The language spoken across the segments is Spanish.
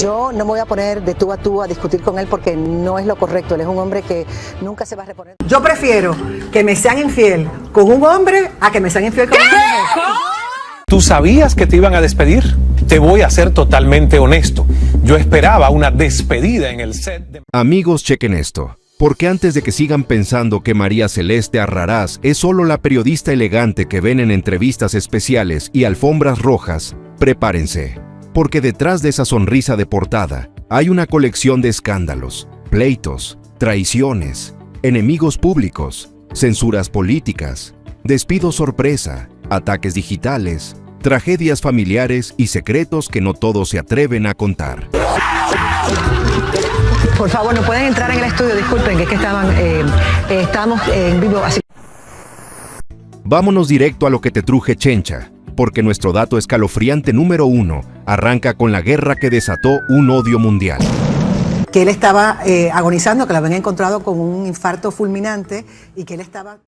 Yo no me voy a poner de tú a discutir con él porque no es lo correcto. Él es un hombre que nunca se va a reponer. Yo prefiero que me sean infiel con un hombre a que me sean infiel con una mujer. ¿Tú sabías que te iban a despedir? Te voy a ser totalmente honesto. Yo esperaba una despedida en el set de... Amigos, chequen esto. Porque antes de que sigan pensando que María Celeste Arrarás es solo la periodista elegante que ven en entrevistas especiales y alfombras rojas, prepárense. Porque detrás de esa sonrisa de portada hay una colección de escándalos, pleitos, traiciones, enemigos públicos, censuras políticas, despidos sorpresa, ataques digitales, tragedias familiares y secretos que no todos se atreven a contar. Por favor, no pueden entrar en el estudio, disculpen, que es que estamos en vivo así. Vámonos directo a lo que te truje, Chencha, porque nuestro dato escalofriante número 1 arranca con la guerra que desató un odio mundial. Que él estaba agonizando, que lo habían encontrado con un infarto fulminante y que él estaba...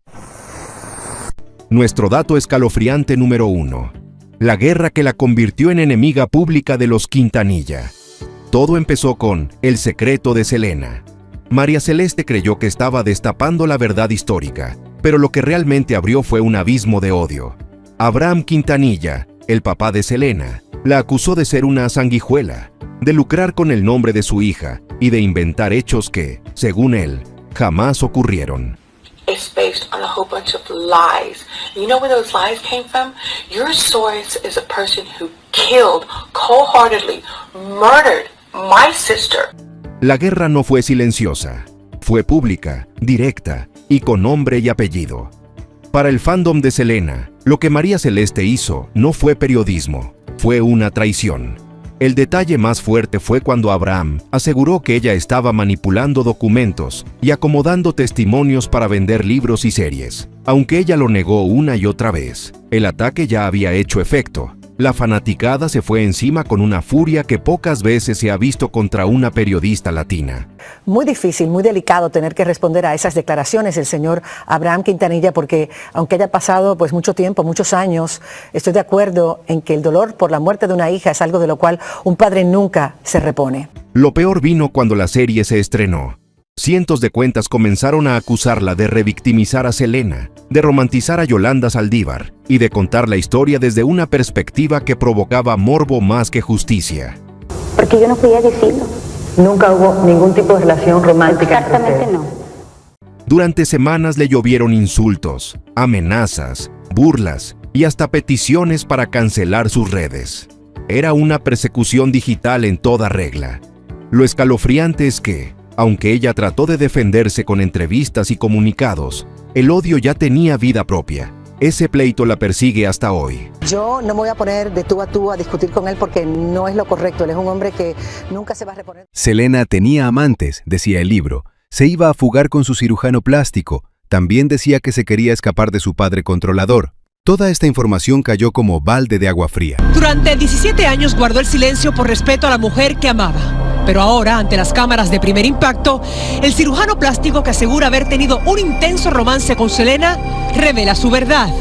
Nuestro dato escalofriante número 1. La guerra que la convirtió en enemiga pública de los Quintanilla. Todo empezó con El secreto de Selena. María Celeste creyó que estaba destapando la verdad histórica, pero lo que realmente abrió fue un abismo de odio. Abraham Quintanilla, el papá de Selena, la acusó de ser una sanguijuela, de lucrar con el nombre de su hija y de inventar hechos que, según él, jamás ocurrieron. It's based on a whole bunch of lies. You know where those lies came from? Your source is a person who killed, cold-heartedly, murdered my sister. La guerra no fue silenciosa, fue pública, directa y con nombre y apellido. Para el fandom de Selena, lo que María Celeste hizo no fue periodismo, fue una traición. El detalle más fuerte fue cuando Abraham aseguró que ella estaba manipulando documentos y acomodando testimonios para vender libros y series. Aunque ella lo negó una y otra vez, el ataque ya había hecho efecto. La fanaticada se fue encima con una furia que pocas veces se ha visto contra una periodista latina. Muy difícil, muy delicado tener que responder a esas declaraciones del señor Abraham Quintanilla, porque aunque haya pasado pues mucho tiempo, muchos años, estoy de acuerdo en que el dolor por la muerte de una hija es algo de lo cual un padre nunca se repone. Lo peor vino cuando la serie se estrenó. Cientos de cuentas comenzaron a acusarla de revictimizar a Selena, de romantizar a Yolanda Saldívar y de contar la historia desde una perspectiva que provocaba morbo más que justicia. Porque yo no fui a decirlo. Nunca hubo ningún tipo de relación romántica. Exactamente no. Durante semanas le llovieron insultos, amenazas, burlas y hasta peticiones para cancelar sus redes. Era una persecución digital en toda regla. Lo escalofriante es que, aunque ella trató de defenderse con entrevistas y comunicados, el odio ya tenía vida propia. Ese pleito la persigue hasta hoy. Yo no me voy a poner de tú a discutir con él porque no es lo correcto. Él es un hombre que nunca se va a reponer. Selena tenía amantes, decía el libro. Se iba a fugar con su cirujano plástico. También decía que se quería escapar de su padre controlador. Toda esta información cayó como balde de agua fría. Durante 17 años guardó el silencio por respeto a la mujer que amaba. Pero ahora, ante las cámaras de Primer Impacto, el cirujano plástico que asegura haber tenido un intenso romance con Selena revela su verdad.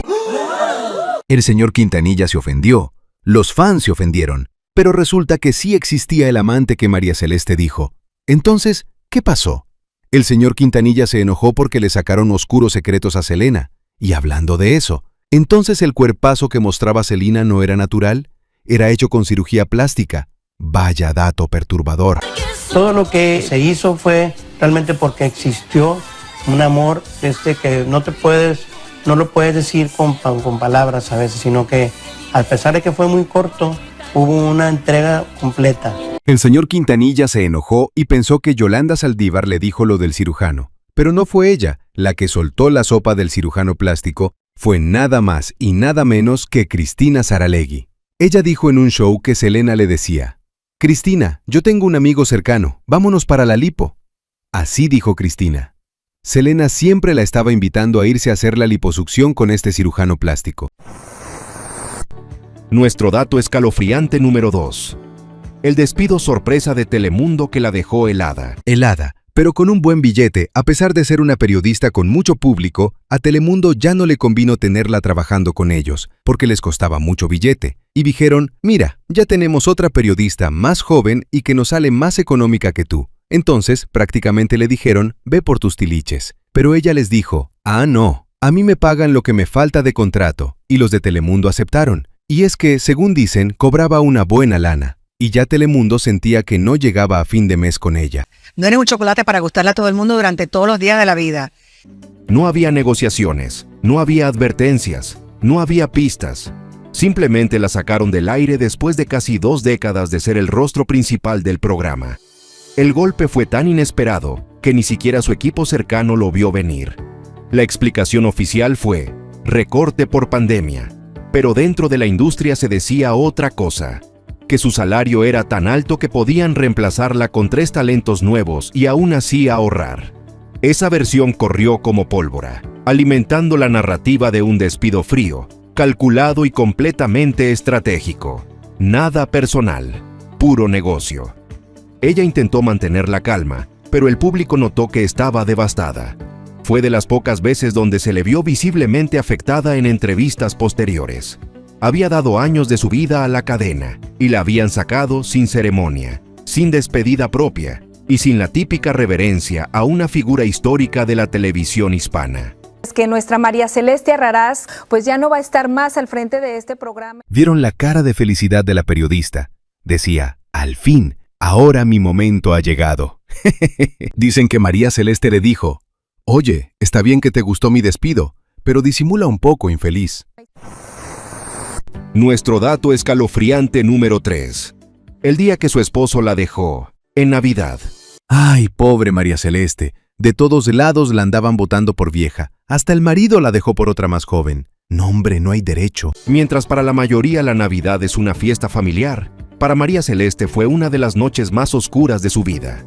El señor Quintanilla se ofendió, los fans se ofendieron, pero resulta que sí existía el amante que María Celeste dijo. Entonces, ¿qué pasó? El señor Quintanilla se enojó porque le sacaron oscuros secretos a Selena. Y hablando de eso, ¿entonces el cuerpazo que mostraba Selena no era natural? Era hecho con cirugía plástica. Vaya dato perturbador. Todo lo que se hizo fue realmente porque existió un amor que no lo puedes decir con palabras a veces, sino que a pesar de que fue muy corto, hubo una entrega completa. El señor Quintanilla se enojó y pensó que Yolanda Saldívar le dijo lo del cirujano. Pero no fue ella. La que soltó la sopa del cirujano plástico fue nada más y nada menos que Cristina Saralegui. Ella dijo en un show que Selena le decía: Cristina, yo tengo un amigo cercano, vámonos para la lipo. Así dijo Cristina. Selena siempre la estaba invitando a irse a hacer la liposucción con este cirujano plástico. Nuestro dato escalofriante número 2. El despido sorpresa de Telemundo que la dejó helada. Helada, Pero con un buen billete, a pesar de ser una periodista con mucho público, a Telemundo ya no le convino tenerla trabajando con ellos, porque les costaba mucho billete. Y dijeron, mira, ya tenemos otra periodista más joven y que nos sale más económica que tú. Entonces, prácticamente le dijeron, ve por tus tiliches. Pero ella les dijo, no, a mí me pagan lo que me falta de contrato. Y los de Telemundo aceptaron. Y es que, según dicen, cobraba una buena lana. Y ya Telemundo sentía que no llegaba a fin de mes con ella. No eres un chocolate para gustarle a todo el mundo durante todos los días de la vida. No había negociaciones, no había advertencias, no había pistas. Simplemente la sacaron del aire después de casi 2 décadas de ser el rostro principal del programa. El golpe fue tan inesperado que ni siquiera su equipo cercano lo vio venir. La explicación oficial fue recorte por pandemia, pero dentro de la industria se decía otra cosa, que su salario era tan alto que podían reemplazarla con 3 talentos nuevos y aún así ahorrar. Esa versión corrió como pólvora, alimentando la narrativa de un despido frío, calculado y completamente estratégico. Nada personal, puro negocio. Ella intentó mantener la calma, pero el público notó que estaba devastada. Fue de las pocas veces donde se le vio visiblemente afectada en entrevistas posteriores. Había dado años de su vida a la cadena y la habían sacado sin ceremonia, sin despedida propia y sin la típica reverencia a una figura histórica de la televisión hispana. Es que nuestra María Celeste Arrarás pues ya no va a estar más al frente de este programa. Vieron la cara de felicidad de la periodista. Decía, al fin, ahora mi momento ha llegado. Dicen que María Celeste le dijo, oye, está bien que te gustó mi despido, pero disimula un poco, infeliz. Nuestro dato escalofriante número 3. El día que su esposo la dejó, en Navidad. Ay, pobre María Celeste. De todos lados la andaban botando por vieja. Hasta el marido la dejó por otra más joven. No, hombre, no hay derecho. Mientras para la mayoría la Navidad es una fiesta familiar, para María Celeste fue una de las noches más oscuras de su vida.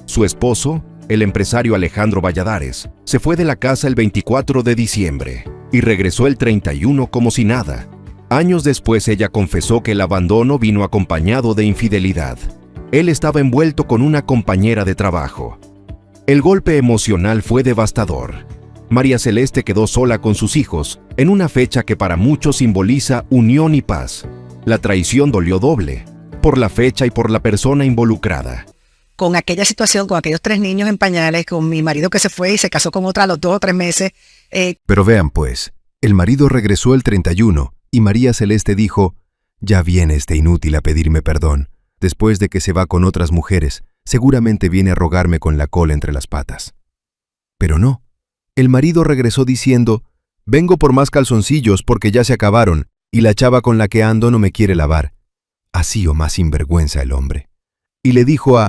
Su esposo, el empresario Alejandro Valladares, se fue de la casa el 24 de diciembre y regresó el 31 como si nada. Años después ella confesó que el abandono vino acompañado de infidelidad. Él estaba envuelto con una compañera de trabajo. El golpe emocional fue devastador. María Celeste quedó sola con sus hijos en una fecha que para muchos simboliza unión y paz. La traición dolió doble, por la fecha y por la persona involucrada. Con aquella situación, con aquellos 3 niños en pañales, con mi marido que se fue y se casó con otra a los 2 o 3 meses. Pero vean pues, el marido regresó el 31 y María Celeste dijo, ya viene este inútil a pedirme perdón. Después de que se va con otras mujeres, seguramente viene a rogarme con la cola entre las patas. Pero no, el marido regresó diciendo, vengo por más calzoncillos porque ya se acabaron y la chava con la que ando no me quiere lavar. Así o más sinvergüenza el hombre. Y le dijo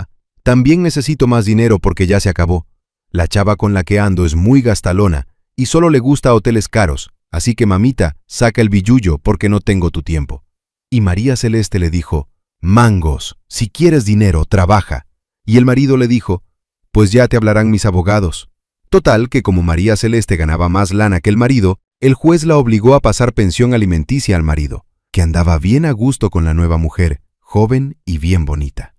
también necesito más dinero porque ya se acabó. La chava con la que ando es muy gastalona y solo le gusta hoteles caros, así que mamita, saca el billullo porque no tengo tu tiempo. Y María Celeste le dijo, mangos, si quieres dinero, trabaja. Y el marido le dijo, pues ya te hablarán mis abogados. Total que como María Celeste ganaba más lana que el marido, el juez la obligó a pasar pensión alimenticia al marido, que andaba bien a gusto con la nueva mujer, joven y bien bonita.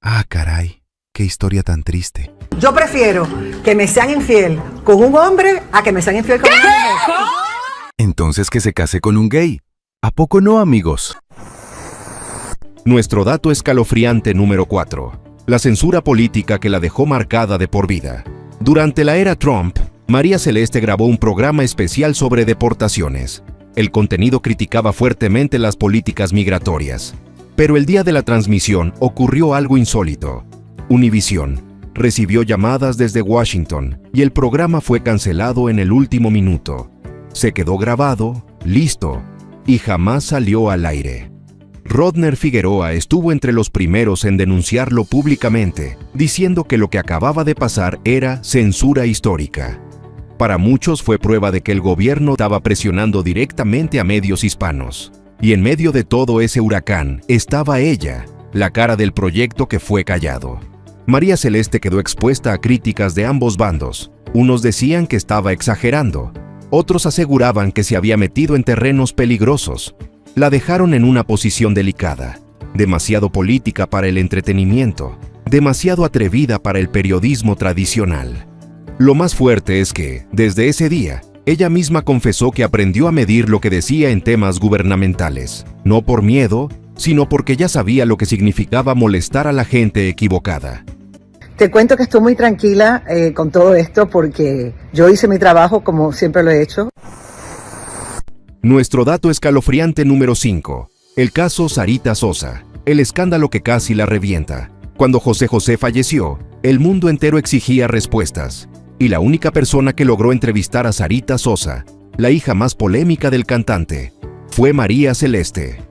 Ah, caray, qué historia tan triste. Yo prefiero que me sean infiel con un hombre a que me sean infiel con una mujer. Entonces que se case con un gay. ¿A poco no, amigos? Nuestro dato escalofriante número 4. La censura política que la dejó marcada de por vida. Durante la era Trump, María Celeste grabó un programa especial sobre deportaciones. El contenido criticaba fuertemente las políticas migratorias. Pero el día de la transmisión ocurrió algo insólito. Univisión recibió llamadas desde Washington y el programa fue cancelado en el último minuto. Se quedó grabado, listo, y jamás salió al aire. Rodner Figueroa estuvo entre los primeros en denunciarlo públicamente, diciendo que lo que acababa de pasar era censura histórica. Para muchos fue prueba de que el gobierno estaba presionando directamente a medios hispanos. Y en medio de todo ese huracán estaba ella, la cara del proyecto que fue callado. María Celeste quedó expuesta a críticas de ambos bandos. Unos decían que estaba exagerando, otros aseguraban que se había metido en terrenos peligrosos. La dejaron en una posición delicada, demasiado política para el entretenimiento. demasiado atrevida para el periodismo tradicional. Lo más fuerte es que, desde ese día, ella misma confesó que aprendió a medir lo que decía en temas gubernamentales, no por miedo, sino porque ya sabía lo que significaba molestar a la gente equivocada. Te cuento que estoy muy tranquila con todo esto porque yo hice mi trabajo como siempre lo he hecho. Nuestro dato escalofriante número 5. El caso Sarita Sosa. El escándalo que casi la revienta. Cuando José José falleció, el mundo entero exigía respuestas. Y la única persona que logró entrevistar a Sarita Sosa, la hija más polémica del cantante, fue María Celeste.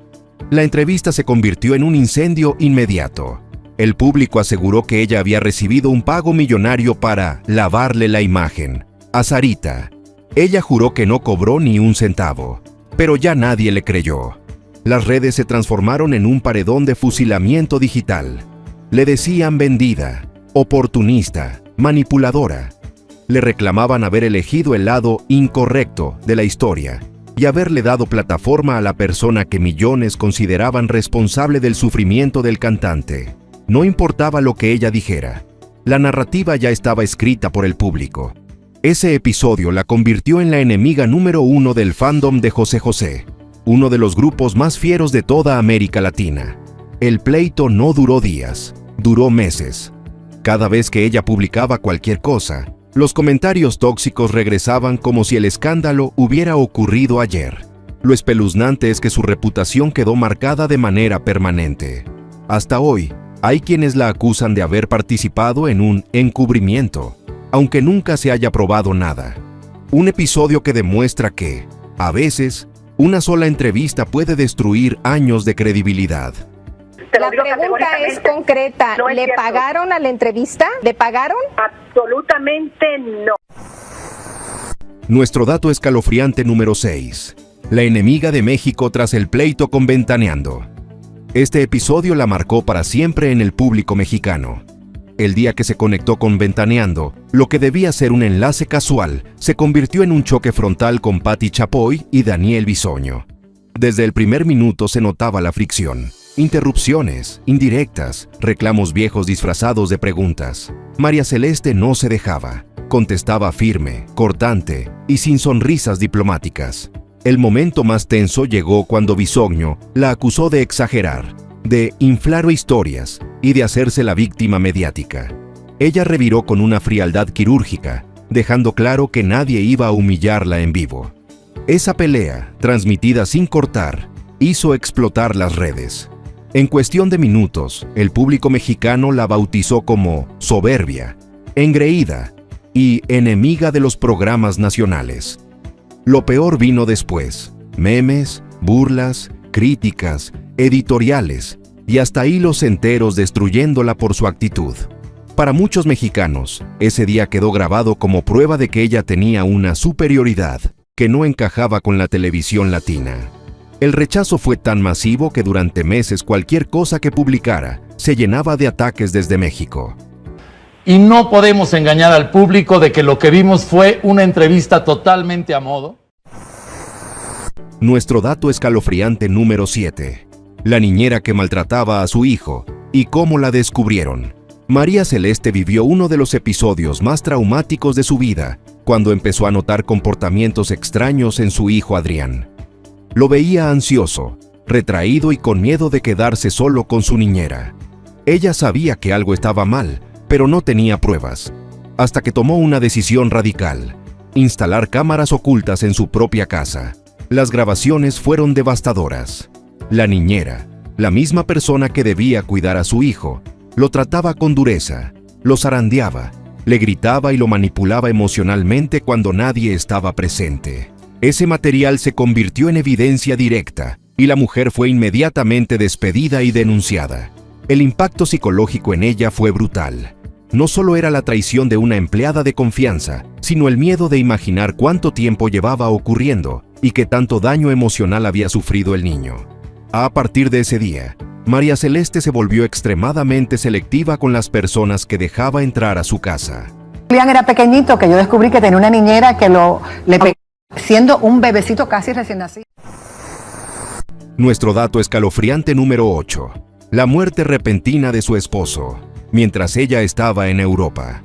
La entrevista se convirtió en un incendio inmediato. El público aseguró que ella había recibido un pago millonario para lavarle la imagen a Sarita. Ella juró que no cobró ni un centavo, pero ya nadie le creyó. Las redes se transformaron en un paredón de fusilamiento digital. Le decían vendida, oportunista, manipuladora. Le reclamaban haber elegido el lado incorrecto de la historia y haberle dado plataforma a la persona que millones consideraban responsable del sufrimiento del cantante. No importaba lo que ella dijera, la narrativa ya estaba escrita por el público. Ese episodio la convirtió en la enemiga número 1 del fandom de José José, uno de los grupos más fieros de toda América Latina. El pleito no duró días, duró meses. Cada vez que ella publicaba cualquier cosa, los comentarios tóxicos regresaban como si el escándalo hubiera ocurrido ayer. Lo espeluznante es que su reputación quedó marcada de manera permanente. Hasta hoy, hay quienes la acusan de haber participado en un encubrimiento, aunque nunca se haya probado nada. Un episodio que demuestra que, a veces, una sola entrevista puede destruir años de credibilidad. La pregunta es concreta. No es ¿Le cierto. pagaron a la entrevista? ¿Le pagaron? Absolutamente no. Nuestro dato escalofriante número 6. La enemiga de México tras el pleito con Ventaneando. Este episodio la marcó para siempre en el público mexicano. El día que se conectó con Ventaneando, lo que debía ser un enlace casual, se convirtió en un choque frontal con Patti Chapoy y Daniel Bisoño. Desde el primer minuto se notaba la fricción. Interrupciones, indirectas, reclamos viejos disfrazados de preguntas. María Celeste no se dejaba. Contestaba firme, cortante y sin sonrisas diplomáticas. El momento más tenso llegó cuando Bisoño la acusó de exagerar, de inflar historias y de hacerse la víctima mediática. Ella reviró con una frialdad quirúrgica, dejando claro que nadie iba a humillarla en vivo. Esa pelea, transmitida sin cortar, hizo explotar las redes. En cuestión de minutos, el público mexicano la bautizó como soberbia, engreída y enemiga de los programas nacionales. Lo peor vino después: memes, burlas, críticas, editoriales y hasta hilos enteros destruyéndola por su actitud. Para muchos mexicanos, ese día quedó grabado como prueba de que ella tenía una superioridad que no encajaba con la televisión latina. El rechazo fue tan masivo que durante meses cualquier cosa que publicara se llenaba de ataques desde México. Y no podemos engañar al público de que lo que vimos fue una entrevista totalmente a modo. Nuestro dato escalofriante número 7. La niñera que maltrataba a su hijo y cómo la descubrieron. María Celeste vivió uno de los episodios más traumáticos de su vida cuando empezó a notar comportamientos extraños en su hijo Adrián. Lo veía ansioso, retraído y con miedo de quedarse solo con su niñera. Ella sabía que algo estaba mal, pero no tenía pruebas, hasta que tomó una decisión radical: instalar cámaras ocultas en su propia casa. Las grabaciones fueron devastadoras. La niñera, la misma persona que debía cuidar a su hijo, lo trataba con dureza, lo zarandeaba, le gritaba y lo manipulaba emocionalmente cuando nadie estaba presente. Ese material se convirtió en evidencia directa y la mujer fue inmediatamente despedida y denunciada. El impacto psicológico en ella fue brutal. No solo era la traición de una empleada de confianza, sino el miedo de imaginar cuánto tiempo llevaba ocurriendo y qué tanto daño emocional había sufrido el niño. A partir de ese día, María Celeste se volvió extremadamente selectiva con las personas que dejaba entrar a su casa. Julián era pequeñito, que yo descubrí que tenía una niñera que le pegó siendo un bebecito casi recién nacido. Nuestro dato escalofriante número 8. La muerte repentina de su esposo. mientras ella estaba en Europa.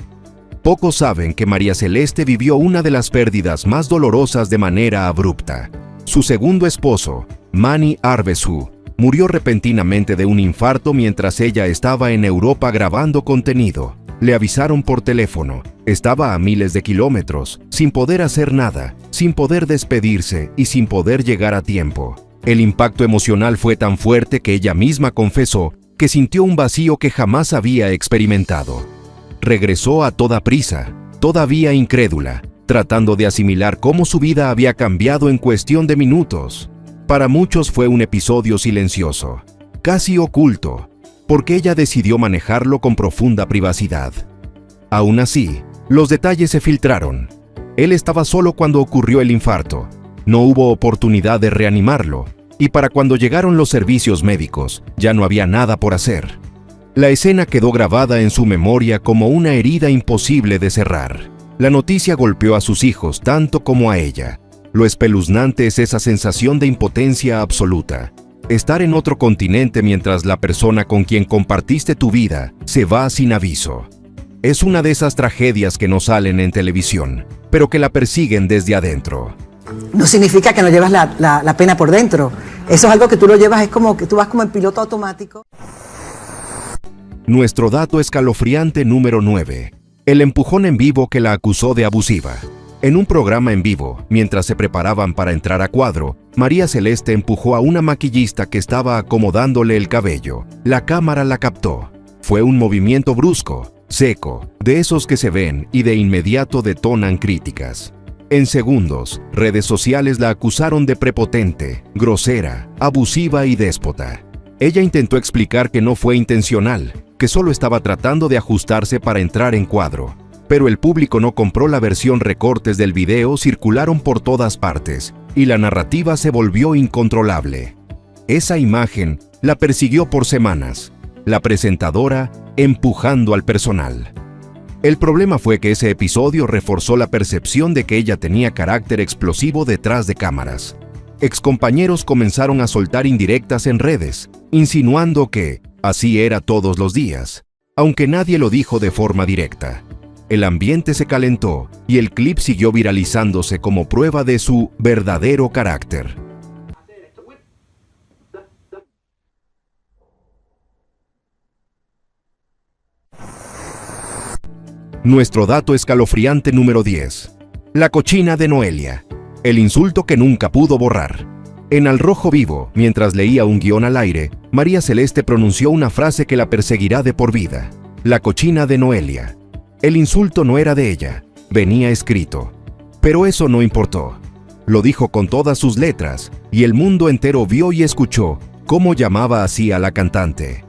Pocos saben que María Celeste vivió una de las pérdidas más dolorosas de manera abrupta. Su segundo esposo, Mani Arvesu, murió repentinamente de un infarto mientras ella estaba en Europa grabando contenido. Le avisaron por teléfono, estaba a miles de kilómetros, sin poder hacer nada, sin poder despedirse y sin poder llegar a tiempo. El impacto emocional fue tan fuerte que ella misma confesó que sintió un vacío que jamás había experimentado. Regresó a toda prisa, todavía incrédula, tratando de asimilar cómo su vida había cambiado en cuestión de minutos. Para muchos fue un episodio silencioso, casi oculto, porque ella decidió manejarlo con profunda privacidad. Aún así, los detalles se filtraron. Él estaba solo cuando ocurrió el infarto. No hubo oportunidad de reanimarlo, y para cuando llegaron los servicios médicos, ya no había nada por hacer. La escena quedó grabada en su memoria como una herida imposible de cerrar. La noticia golpeó a sus hijos tanto como a ella. Lo espeluznante es esa sensación de impotencia absoluta. Estar en otro continente mientras la persona con quien compartiste tu vida se va sin aviso. Es una de esas tragedias que no salen en televisión, pero que la persiguen desde adentro. No significa que no llevas la pena por dentro. Eso es algo que tú lo llevas, es como que tú vas como en piloto automático. Nuestro dato escalofriante número 9. El empujón en vivo que la acusó de abusiva. En un programa en vivo, mientras se preparaban para entrar a cuadro, María Celeste empujó a una maquillista que estaba acomodándole el cabello. La cámara la captó. Fue un movimiento brusco, seco, de esos que se ven y de inmediato detonan críticas. En segundos, redes sociales la acusaron de prepotente, grosera, abusiva y déspota. Ella intentó explicar que no fue intencional, que solo estaba tratando de ajustarse para entrar en cuadro. Pero el público no compró la versión. Recortes del video circularon por todas partes, y la narrativa se volvió incontrolable. Esa imagen la persiguió por semanas, la presentadora empujando al personal. El problema fue que ese episodio reforzó la percepción de que ella tenía carácter explosivo detrás de cámaras. Excompañeros comenzaron a soltar indirectas en redes, insinuando que así era todos los días, aunque nadie lo dijo de forma directa. El ambiente se calentó y el clip siguió viralizándose como prueba de su verdadero carácter. Nuestro dato escalofriante número 10. La cochina de Noelia. El insulto que nunca pudo borrar. En Al Rojo Vivo, mientras leía un guión al aire, María Celeste pronunció una frase que la perseguirá de por vida. La cochina de Noelia. El insulto no era de ella, venía escrito. Pero eso no importó. Lo dijo con todas sus letras, y el mundo entero vio y escuchó cómo llamaba así a la cantante.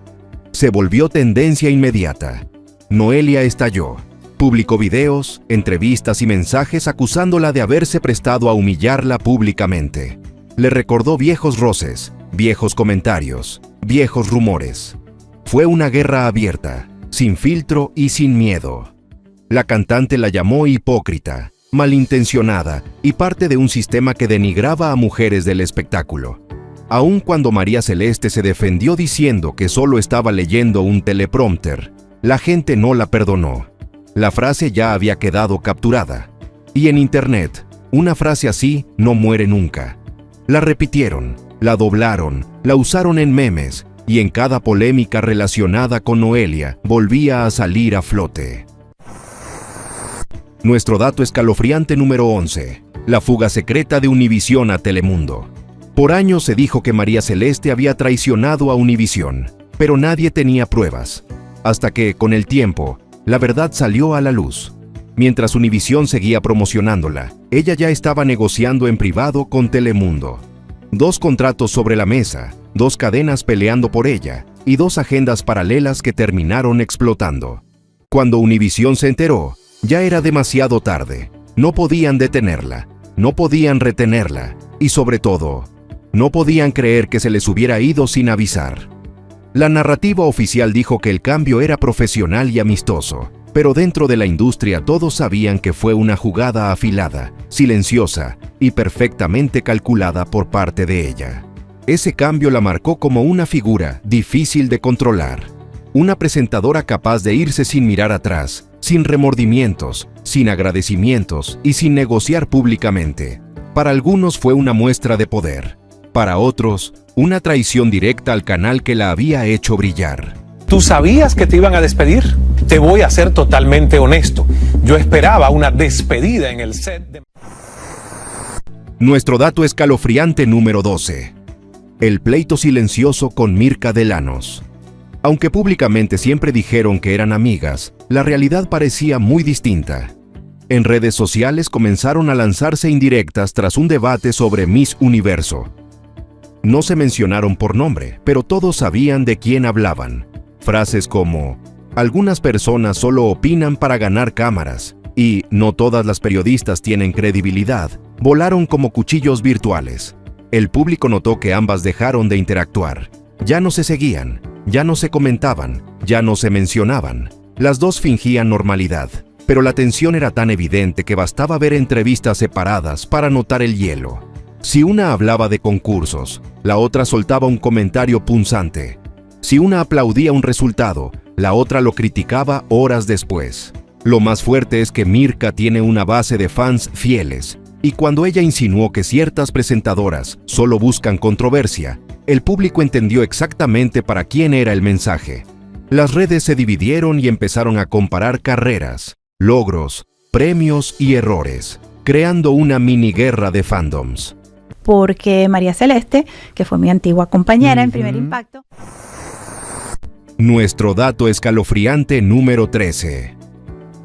Se volvió tendencia inmediata. Noelia estalló. Publicó videos, entrevistas y mensajes acusándola de haberse prestado a humillarla públicamente. Le recordó viejos roces, viejos comentarios, viejos rumores. Fue una guerra abierta, sin filtro y sin miedo. La cantante la llamó hipócrita, malintencionada y parte de un sistema que denigraba a mujeres del espectáculo. Aun cuando María Celeste se defendió diciendo que solo estaba leyendo un teleprompter, la gente no la perdonó. La frase ya había quedado capturada. Y en internet, una frase así no muere nunca. La repitieron, la doblaron, la usaron en memes, y en cada polémica relacionada con Noelia volvía a salir a flote. Nuestro dato escalofriante número 11. La fuga secreta de Univisión a Telemundo. Por años se dijo que María Celeste había traicionado a Univisión, pero nadie tenía pruebas. Hasta que, con el tiempo, la verdad salió a la luz. Mientras Univisión seguía promocionándola, ella ya estaba negociando en privado con Telemundo. 2 contratos sobre la mesa, 2 cadenas peleando por ella, y 2 agendas paralelas que terminaron explotando. Cuando Univisión se enteró, ya era demasiado tarde. No podían detenerla, no podían retenerla, y sobre todo, no podían creer que se les hubiera ido sin avisar. La narrativa oficial dijo que el cambio era profesional y amistoso, pero dentro de la industria todos sabían que fue una jugada afilada, silenciosa y perfectamente calculada por parte de ella. Ese cambio la marcó como una figura difícil de controlar. una presentadora capaz de irse sin mirar atrás, sin remordimientos, sin agradecimientos y sin negociar públicamente. Para algunos fue una muestra de poder, para otros, una traición directa al canal que la había hecho brillar. ¿Tú sabías que te iban a despedir? Te voy a ser totalmente honesto. Yo esperaba una despedida en el set de... Nuestro dato escalofriante número 12. El pleito silencioso con Mirka de Llanos. Aunque públicamente siempre dijeron que eran amigas, la realidad parecía muy distinta. En redes sociales comenzaron a lanzarse indirectas tras un debate sobre Miss Universo. No se mencionaron por nombre, pero todos sabían de quién hablaban. Frases como, algunas personas solo opinan para ganar cámaras, y no todas las periodistas tienen credibilidad, volaron como cuchillos virtuales. El público notó que ambas dejaron de interactuar. Ya no se seguían, ya no se comentaban, ya no se mencionaban. Las dos fingían normalidad, pero la tensión era tan evidente que bastaba ver entrevistas separadas para notar el hielo. Si una hablaba de concursos, la otra soltaba un comentario punzante. Si una aplaudía un resultado, la otra lo criticaba horas después. Lo más fuerte es que Mirka tiene una base de fans fieles, y cuando ella insinuó que ciertas presentadoras solo buscan controversia, el público entendió exactamente para quién era el mensaje. Las redes se dividieron y empezaron a comparar carreras, logros, premios y errores, creando una mini guerra de fandoms. Porque María Celeste, que fue mi antigua compañera en Primer Impacto. Nuestro dato escalofriante número 13.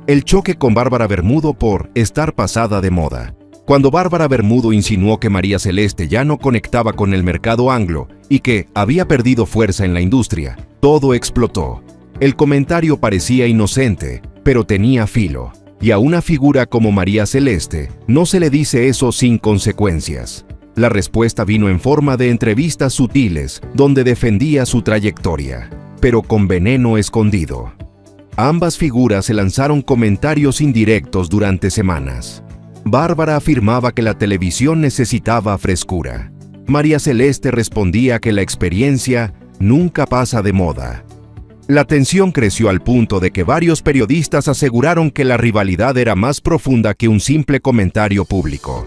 El choque con Bárbara Bermudo por estar pasada de moda. Cuando Bárbara Bermudo insinuó que María Celeste ya no conectaba con el mercado anglo y que había perdido fuerza en la industria, todo explotó. El comentario parecía inocente, pero tenía filo. Y a una figura como María Celeste no se le dice eso sin consecuencias. La respuesta vino en forma de entrevistas sutiles donde defendía su trayectoria, pero con veneno escondido. Ambas figuras se lanzaron comentarios indirectos durante semanas. Bárbara afirmaba que la televisión necesitaba frescura. María Celeste respondía que la experiencia nunca pasa de moda. La tensión creció al punto de que varios periodistas aseguraron que la rivalidad era más profunda que un simple comentario público.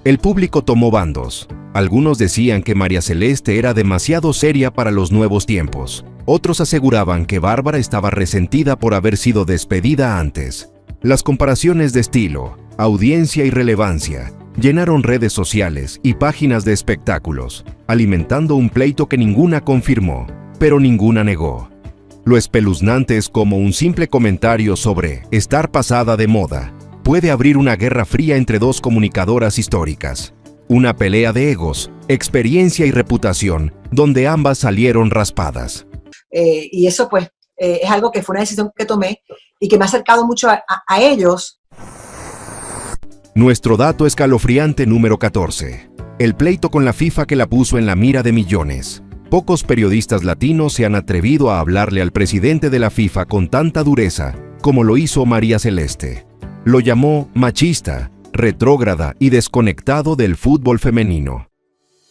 El público tomó bandos. Algunos decían que María Celeste era demasiado seria para los nuevos tiempos. Otros aseguraban que Bárbara estaba resentida por haber sido despedida antes. Las comparaciones de estilo, audiencia y relevancia llenaron redes sociales y páginas de espectáculos, alimentando un pleito que ninguna confirmó, pero ninguna negó. Lo espeluznante es como un simple comentario sobre estar pasada de moda puede abrir una guerra fría entre dos comunicadoras históricas. Una pelea de egos, experiencia y reputación, donde ambas salieron raspadas. Y eso pues es algo que fue una decisión que tomé y que me ha acercado mucho a ellos. Nuestro dato escalofriante número 14. El pleito con la FIFA que la puso en la mira de millones. Pocos periodistas latinos se han atrevido a hablarle al presidente de la FIFA con tanta dureza como lo hizo María Celeste. Lo llamó machista, retrógrada y desconectado del fútbol femenino.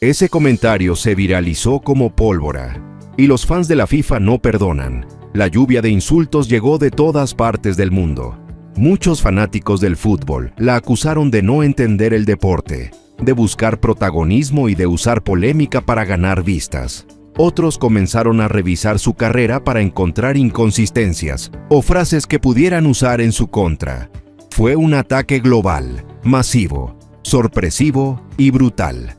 Ese comentario se viralizó como pólvora, y los fans de la FIFA no perdonan. La lluvia de insultos llegó de todas partes del mundo. Muchos fanáticos del fútbol la acusaron de no entender el deporte, de buscar protagonismo y de usar polémica para ganar vistas. Otros comenzaron a revisar su carrera para encontrar inconsistencias o frases que pudieran usar en su contra. Fue un ataque global, masivo, sorpresivo y brutal.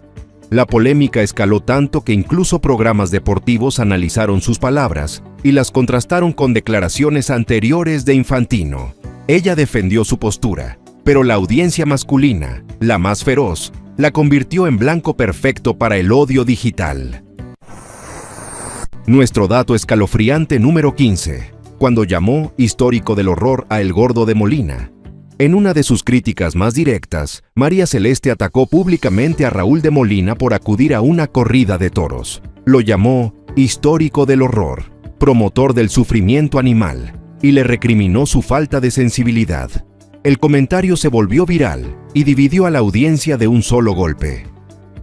La polémica escaló tanto que incluso programas deportivos analizaron sus palabras y las contrastaron con declaraciones anteriores de Infantino. Ella defendió su postura, pero la audiencia masculina, la más feroz, la convirtió en blanco perfecto para el odio digital. Nuestro dato escalofriante número 15, cuando llamó histórico del horror a El Gordo de Molina. En una de sus críticas más directas, María Celeste atacó públicamente a Raúl de Molina por acudir a una corrida de toros. Lo llamó histórico del horror, promotor del sufrimiento animal, y le recriminó su falta de sensibilidad. El comentario se volvió viral y dividió a la audiencia de un solo golpe.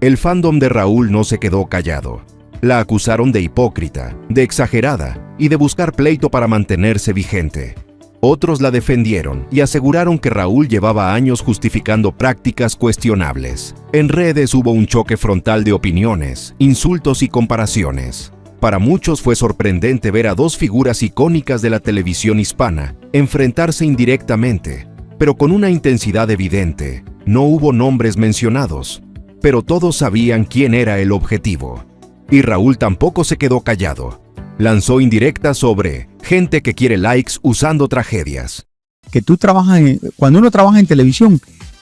El fandom de Raúl no se quedó callado. La acusaron de hipócrita, de exagerada y de buscar pleito para mantenerse vigente. Otros la defendieron y aseguraron que Raúl llevaba años justificando prácticas cuestionables. En redes hubo un choque frontal de opiniones, insultos y comparaciones. Para muchos fue sorprendente ver a dos figuras icónicas de la televisión hispana enfrentarse indirectamente, pero con una intensidad evidente. No hubo nombres mencionados, pero todos sabían quién era el objetivo. Y Raúl tampoco se quedó callado. Lanzó indirectas sobre gente que quiere likes usando tragedias. Que tú trabajas cuando uno trabaja en televisión,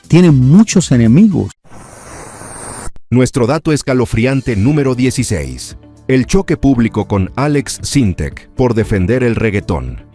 tiene muchos enemigos. Nuestro dato escalofriante número 16. El choque público con Alex Sintek por defender el reggaetón.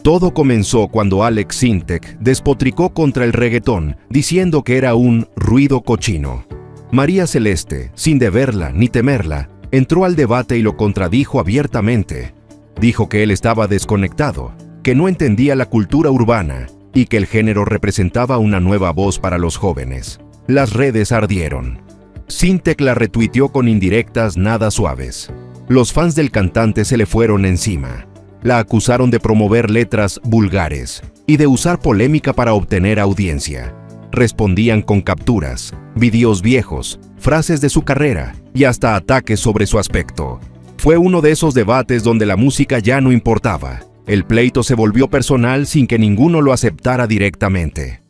Todo comenzó cuando Alex Sintek despotricó contra el reggaetón, diciendo que era un ruido cochino. María Celeste, sin deberla ni temerla, entró al debate y lo contradijo abiertamente. Dijo que él estaba desconectado, que no entendía la cultura urbana y que el género representaba una nueva voz para los jóvenes. Las redes ardieron. Sintek la retuiteó con indirectas nada suaves. Los fans del cantante se le fueron encima. La acusaron de promover letras vulgares y de usar polémica para obtener audiencia. Respondían con capturas, videos viejos, frases de su carrera y hasta ataques sobre su aspecto. Fue uno de esos debates donde la música ya no importaba. El pleito se volvió personal sin que ninguno lo aceptara directamente.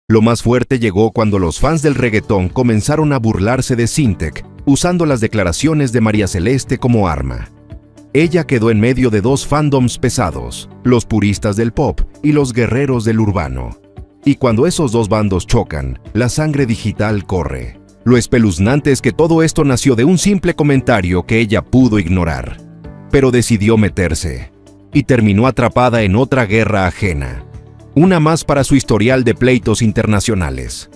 Lo más fuerte llegó cuando los fans del reggaetón comenzaron a burlarse de Sintek, usando las declaraciones de María Celeste como arma. Ella quedó en medio de dos fandoms pesados, los puristas del pop y los guerreros del urbano. Y cuando esos dos bandos chocan, la sangre digital corre. Lo espeluznante es que todo esto nació de un simple comentario que ella pudo ignorar. Pero decidió meterse. Y terminó atrapada en otra guerra ajena. Una más para su historial de pleitos internacionales.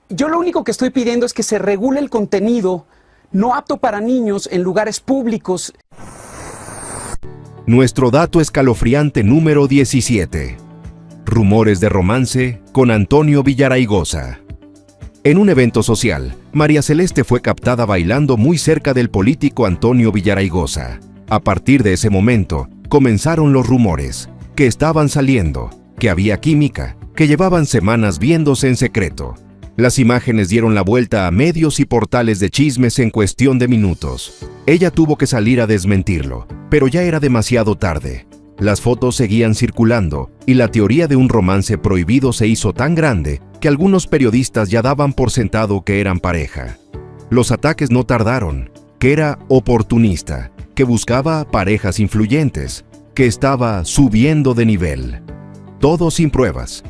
Yo lo único que estoy pidiendo es que se regule el contenido no apto para niños en lugares públicos. Nuestro dato escalofriante número 17. Rumores de romance con Antonio Villaraigosa. En un evento social, María Celeste fue captada bailando muy cerca del político Antonio Villaraigosa. A partir de ese momento, comenzaron los rumores, que estaban saliendo, que había química, que llevaban semanas viéndose en secreto. Las imágenes dieron la vuelta a medios y portales de chismes en cuestión de minutos. Ella tuvo que salir a desmentirlo, pero ya era demasiado tarde. Las fotos seguían circulando y la teoría de un romance prohibido se hizo tan grande que algunos periodistas ya daban por sentado que eran pareja. Los ataques no tardaron, que era oportunista, que buscaba parejas influyentes, que estaba subiendo de nivel. Todo sin pruebas.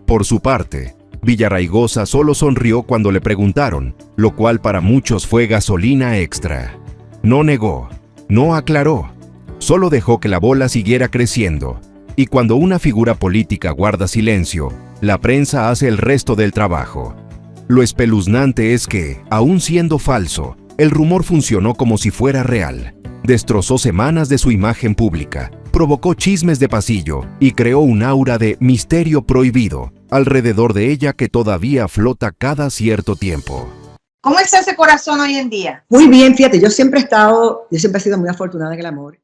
Por su parte, Villaraigosa solo sonrió cuando le preguntaron, lo cual para muchos fue gasolina extra. No negó, no aclaró, solo dejó que la bola siguiera creciendo. Y cuando una figura política guarda silencio, la prensa hace el resto del trabajo. Lo espeluznante es que, aun siendo falso, el rumor funcionó como si fuera real. Destrozó semanas de su imagen pública, provocó chismes de pasillo y creó un aura de misterio prohibido alrededor de ella que todavía flota cada cierto tiempo. ¿Cómo está ese corazón hoy en día? Muy bien, fíjate, yo siempre he sido muy afortunada en el amor.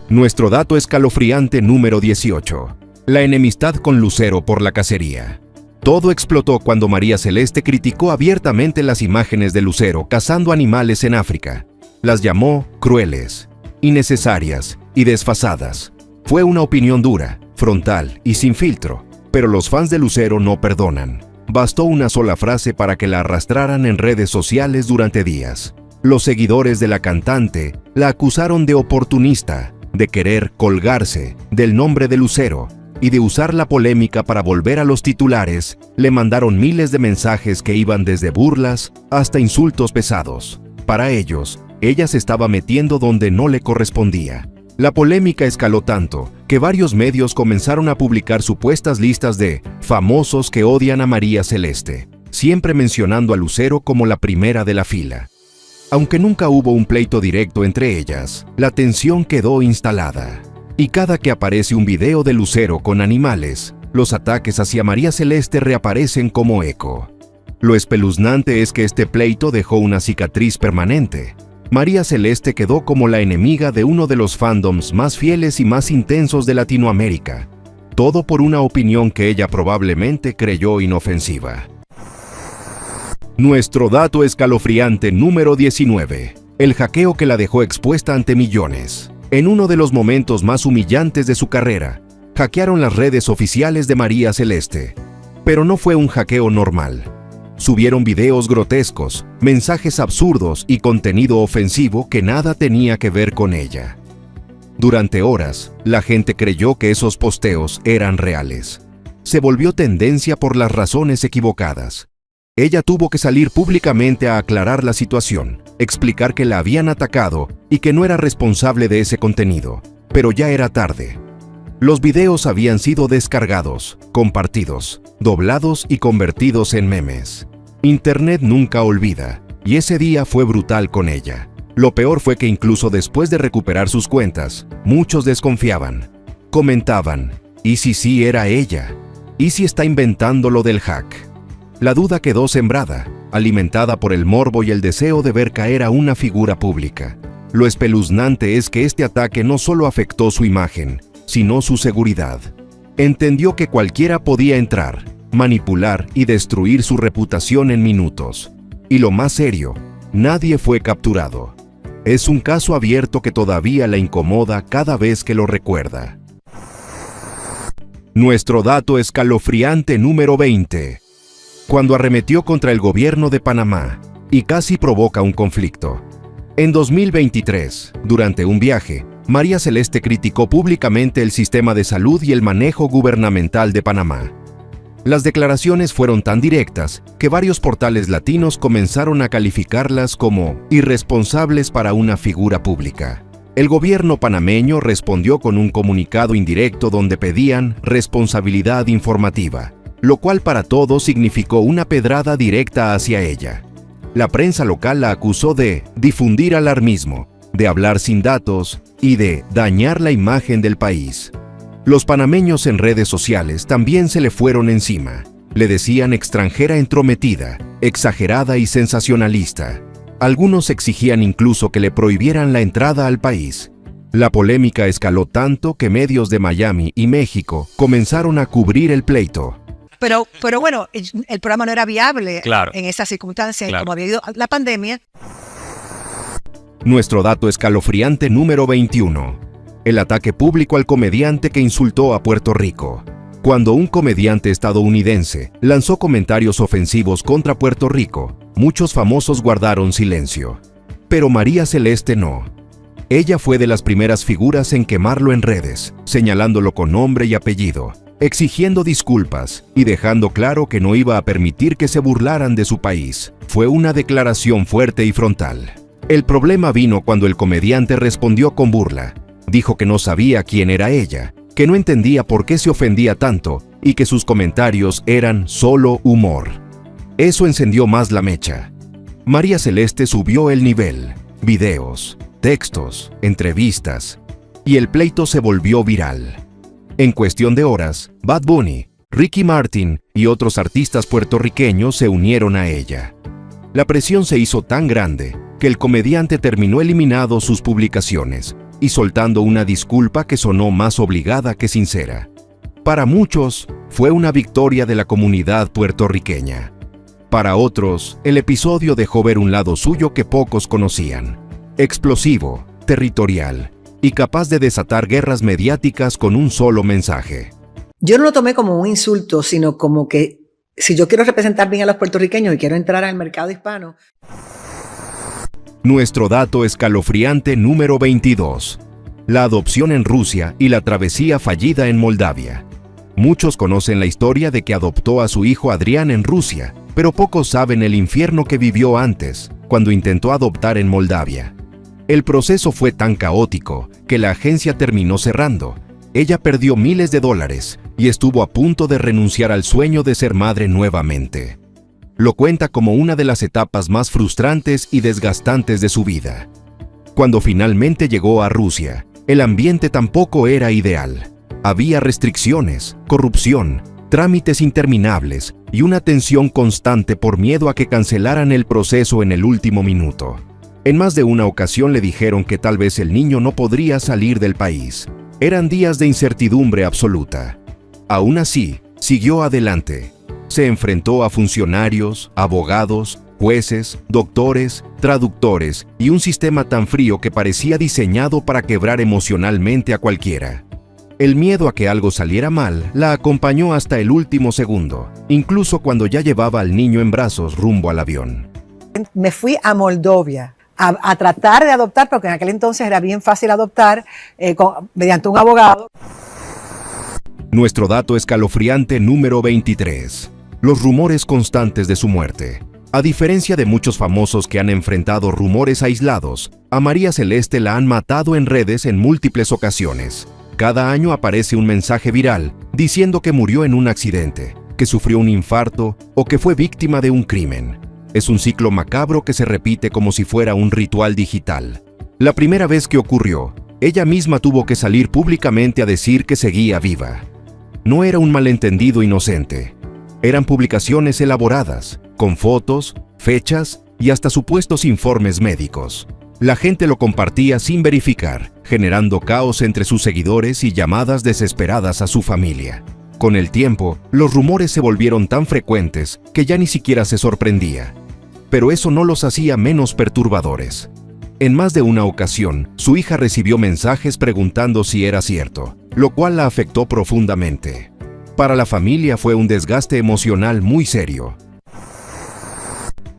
Nuestro dato escalofriante número 18. La enemistad con Lucero por la cacería. Todo explotó cuando María Celeste criticó abiertamente las imágenes de Lucero cazando animales en África. Las llamó crueles, innecesarias y desfasadas. Fue una opinión dura, frontal y sin filtro, pero los fans de Lucero no perdonan. Bastó una sola frase para que la arrastraran en redes sociales durante días. Los seguidores de la cantante la acusaron de oportunista, de querer colgarse del nombre de Lucero y de usar la polémica para volver a los titulares. Le mandaron miles de mensajes que iban desde burlas hasta insultos pesados. Para ellos, ella se estaba metiendo donde no le correspondía. La polémica escaló tanto que varios medios comenzaron a publicar supuestas listas de famosos que odian a María Celeste, siempre mencionando a Lucero como la primera de la fila. Aunque nunca hubo un pleito directo entre ellas, la tensión quedó instalada. Y cada que aparece un video de Lucero con animales, los ataques hacia María Celeste reaparecen como eco. Lo espeluznante es que este pleito dejó una cicatriz permanente. María Celeste quedó como la enemiga de uno de los fandoms más fieles y más intensos de Latinoamérica. Todo por una opinión que ella probablemente creyó inofensiva. Nuestro dato escalofriante número 19. El hackeo que la dejó expuesta ante millones. En uno de los momentos más humillantes de su carrera, hackearon las redes oficiales de María Celeste. Pero no fue un hackeo normal. Subieron videos grotescos, mensajes absurdos y contenido ofensivo que nada tenía que ver con ella. Durante horas, la gente creyó que esos posteos eran reales. Se volvió tendencia por las razones equivocadas. Ella tuvo que salir públicamente a aclarar la situación, explicar que la habían atacado y que no era responsable de ese contenido, pero ya era tarde. Los videos habían sido descargados, compartidos, doblados y convertidos en memes. Internet nunca olvida, y ese día fue brutal con ella. Lo peor fue que incluso después de recuperar sus cuentas, muchos desconfiaban. Comentaban, ¿y si sí era ella? ¿Y si está inventando lo del hack? La duda quedó sembrada, alimentada por el morbo y el deseo de ver caer a una figura pública. Lo espeluznante es que este ataque no solo afectó su imagen, sino su seguridad. Entendió que cualquiera podía entrar, manipular y destruir su reputación en minutos. Y lo más serio, nadie fue capturado. Es un caso abierto que todavía la incomoda cada vez que lo recuerda. Nuestro dato escalofriante número 20. Cuando arremetió contra el gobierno de Panamá y casi provoca un conflicto. En 2023, durante un viaje, María Celeste criticó públicamente el sistema de salud y el manejo gubernamental de Panamá. Las declaraciones fueron tan directas que varios portales latinos comenzaron a calificarlas como irresponsables para una figura pública. El gobierno panameño respondió con un comunicado indirecto donde pedían responsabilidad informativa, lo cual para todos significó una pedrada directa hacia ella. La prensa local la acusó de difundir alarmismo, de hablar sin datos y de dañar la imagen del país. Los panameños en redes sociales también se le fueron encima. Le decían extranjera entrometida, exagerada y sensacionalista. Algunos exigían incluso que le prohibieran la entrada al país. La polémica escaló tanto que medios de Miami y México comenzaron a cubrir el pleito. Pero bueno, el programa no era viable en esas circunstancias, como había ido la pandemia. Nuestro dato escalofriante número 21. El ataque público al comediante que insultó a Puerto Rico. Cuando un comediante estadounidense lanzó comentarios ofensivos contra Puerto Rico, muchos famosos guardaron silencio. Pero María Celeste no. Ella fue de las primeras figuras en quemarlo en redes, señalándolo con nombre y apellido, exigiendo disculpas y dejando claro que no iba a permitir que se burlaran de su país. Fue una declaración fuerte y frontal. El problema vino cuando el comediante respondió con burla. Dijo que no sabía quién era ella, que no entendía por qué se ofendía tanto y que sus comentarios eran solo humor. Eso encendió más la mecha. María Celeste subió el nivel, videos, textos, entrevistas, y el pleito se volvió viral. En cuestión de horas, Bad Bunny, Ricky Martin y otros artistas puertorriqueños se unieron a ella. La presión se hizo tan grande que el comediante terminó eliminando sus publicaciones y soltando una disculpa que sonó más obligada que sincera. Para muchos, fue una victoria de la comunidad puertorriqueña. Para otros, el episodio dejó ver un lado suyo que pocos conocían. Explosivo, territorial y capaz de desatar guerras mediáticas con un solo mensaje. Yo no lo tomé como un insulto, sino como que si yo quiero representar bien a los puertorriqueños y quiero entrar al mercado hispano. Nuestro dato escalofriante número 22. La adopción en Rusia y la travesía fallida en Moldavia. Muchos conocen la historia de que adoptó a su hijo Adrián en Rusia, pero pocos saben el infierno que vivió antes, cuando intentó adoptar en Moldavia. El proceso fue tan caótico que la agencia terminó cerrando. Ella perdió miles de dólares y estuvo a punto de renunciar al sueño de ser madre nuevamente. Lo cuenta como una de las etapas más frustrantes y desgastantes de su vida. Cuando finalmente llegó a Rusia, el ambiente tampoco era ideal. Había restricciones, corrupción, trámites interminables y una tensión constante por miedo a que cancelaran el proceso en el último minuto. En más de una ocasión le dijeron que tal vez el niño no podría salir del país. Eran días de incertidumbre absoluta. Aún así, siguió adelante. Se enfrentó a funcionarios, abogados, jueces, doctores, traductores y un sistema tan frío que parecía diseñado para quebrar emocionalmente a cualquiera. El miedo a que algo saliera mal la acompañó hasta el último segundo, incluso cuando ya llevaba al niño en brazos rumbo al avión. Me fui a Moldovia a tratar de adoptar, porque en aquel entonces era bien fácil adoptar mediante un abogado. Nuestro dato escalofriante número 23. Los rumores constantes de su muerte. A diferencia de muchos famosos que han enfrentado rumores aislados, a María Celeste la han matado en redes en múltiples ocasiones. Cada año aparece un mensaje viral diciendo que murió en un accidente, que sufrió un infarto o que fue víctima de un crimen. Es un ciclo macabro que se repite como si fuera un ritual digital. La primera vez que ocurrió, ella misma tuvo que salir públicamente a decir que seguía viva. No era un malentendido inocente. Eran publicaciones elaboradas, con fotos, fechas y hasta supuestos informes médicos. La gente lo compartía sin verificar, generando caos entre sus seguidores y llamadas desesperadas a su familia. Con el tiempo, los rumores se volvieron tan frecuentes que ya ni siquiera se sorprendía. Pero eso no los hacía menos perturbadores. En más de una ocasión, su hija recibió mensajes preguntando si era cierto, lo cual la afectó profundamente. Para la familia fue un desgaste emocional muy serio.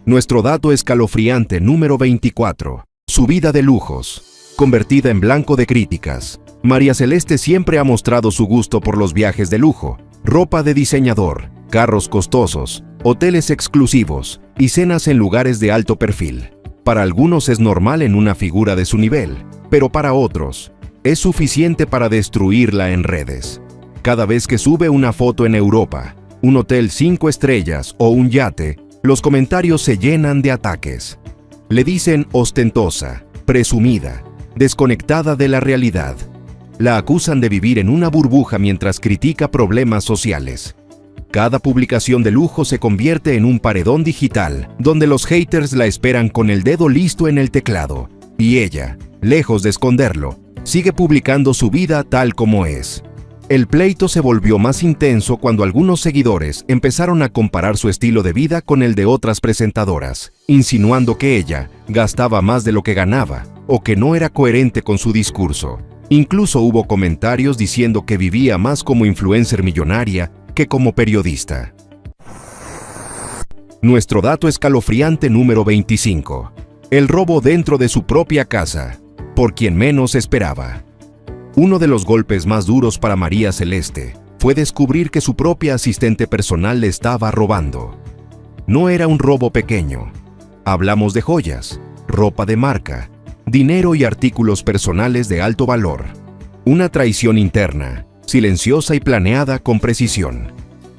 Nuestro dato escalofriante número 24. Su vida de lujos. Convertida en blanco de críticas, María Celeste siempre ha mostrado su gusto por los viajes de lujo, ropa de diseñador, carros costosos, hoteles exclusivos y cenas en lugares de alto perfil. Para algunos es normal en una figura de su nivel, pero para otros es suficiente para destruirla en redes. Cada vez que sube una foto en Europa, un hotel 5 estrellas o un yate, los comentarios se llenan de ataques. Le dicen ostentosa, presumida, desconectada de la realidad. La acusan de vivir en una burbuja mientras critica problemas sociales. Cada publicación de lujo se convierte en un paredón digital, donde los haters la esperan con el dedo listo en el teclado. Y ella, lejos de esconderlo, sigue publicando su vida tal como es. El pleito se volvió más intenso cuando algunos seguidores empezaron a comparar su estilo de vida con el de otras presentadoras, insinuando que ella gastaba más de lo que ganaba o que no era coherente con su discurso. Incluso hubo comentarios diciendo que vivía más como influencer millonaria que como periodista. Nuestro dato escalofriante número 25. El robo dentro de su propia casa, por quien menos esperaba. Uno de los golpes más duros para María Celeste fue descubrir que su propia asistente personal le estaba robando. No era un robo pequeño. Hablamos de joyas, ropa de marca, dinero y artículos personales de alto valor. Una traición interna, silenciosa y planeada con precisión.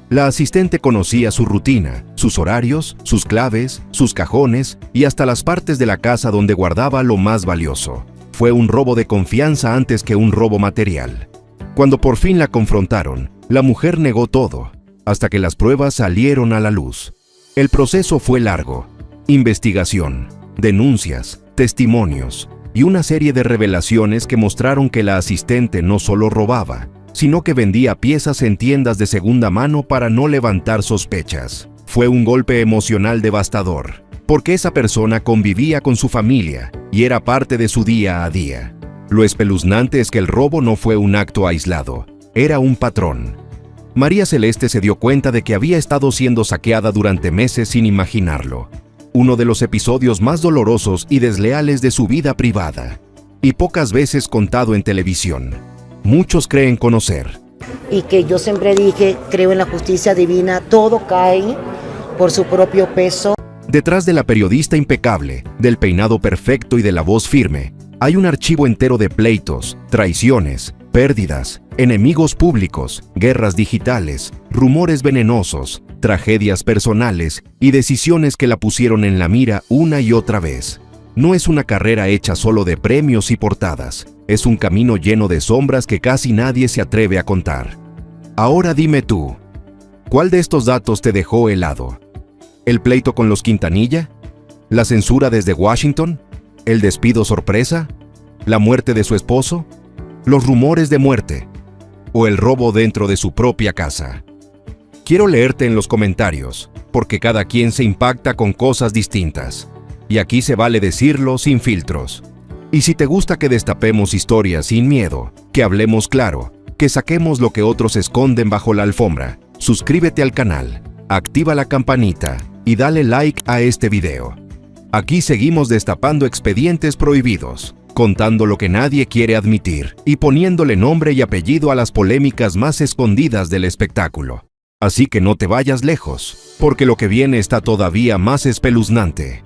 La asistente conocía su rutina, sus horarios, sus claves, sus cajones y hasta las partes de la casa donde guardaba lo más valioso. Fue un robo de confianza antes que un robo material. Cuando por fin la confrontaron, la mujer negó todo, hasta que las pruebas salieron a la luz. El proceso fue largo. Investigación, denuncias, testimonios y una serie de revelaciones que mostraron que la asistente no solo robaba, sino que vendía piezas en tiendas de segunda mano para no levantar sospechas. Fue un golpe emocional devastador, porque esa persona convivía con su familia y era parte de su día a día. Lo espeluznante es que el robo no fue un acto aislado, era un patrón. María Celeste se dio cuenta de que había estado siendo saqueada durante meses sin imaginarlo. Uno de los episodios más dolorosos y desleales de su vida privada, y pocas veces contado en televisión. Muchos creen conocer. Y que yo siempre dije, creo en la justicia divina, todo cae por su propio peso. Detrás de la periodista impecable, del peinado perfecto y de la voz firme, hay un archivo entero de pleitos, traiciones, pérdidas, enemigos públicos, guerras digitales, rumores venenosos, tragedias personales y decisiones que la pusieron en la mira una y otra vez. No es una carrera hecha solo de premios y portadas, es un camino lleno de sombras que casi nadie se atreve a contar. Ahora dime tú, ¿cuál de estos datos te dejó helado? ¿El pleito con los Quintanilla? ¿La censura desde Washington? ¿El despido sorpresa? ¿La muerte de su esposo? ¿Los rumores de muerte? ¿O el robo dentro de su propia casa? Quiero leerte en los comentarios, porque cada quien se impacta con cosas distintas. Y aquí se vale decirlo sin filtros. Y si te gusta que destapemos historias sin miedo, que hablemos claro, que saquemos lo que otros esconden bajo la alfombra, suscríbete al canal, activa la campanita y dale like a este video. Aquí seguimos destapando expedientes prohibidos, contando lo que nadie quiere admitir y poniéndole nombre y apellido a las polémicas más escondidas del espectáculo. Así que no te vayas lejos, porque lo que viene está todavía más espeluznante.